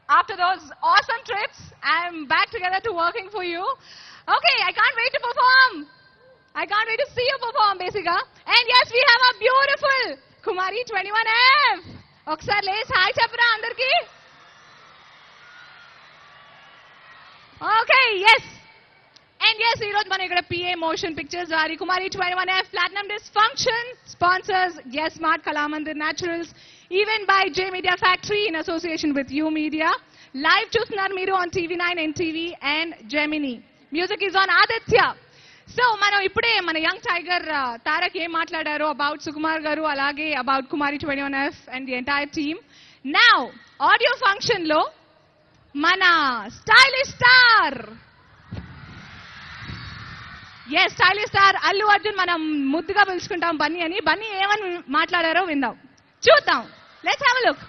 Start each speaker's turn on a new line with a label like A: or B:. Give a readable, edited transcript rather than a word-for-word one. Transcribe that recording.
A: after those awesome trips, I'm back together to working for you. Okay, I can't wait to perform. I can't wait to see you perform, Besika. And yes, we have a beautiful Kumari 21F. Oksar Lace, hi Chapra Andarki. Okay, yes. And yes, ee roju mana ikkada PA Motion Pictures vari Kumari 21F Platinum Dysfunction sponsors Yes Smart Kalamandir Naturals, even by J Media Factory in association with U Media. Live చూస్తున్నారు మీరు on TV9, NTV and Gemini. Music is on Aditya. So మనం ఇప్పుడే మన young tiger Tarak ఏం మాట్లాడారో about Sukumar గారు, అలాగే about Kumari 21F and the entire team. Now audio function లో మన stylish star, yes stylish star Allu Arjun మనం ముద్దుగా పిలుచుకుంటాం బన్నీ అని. బన్నీ ఏమని మాట్లాడారో విందాం, చూద్దాం. Let's have a look.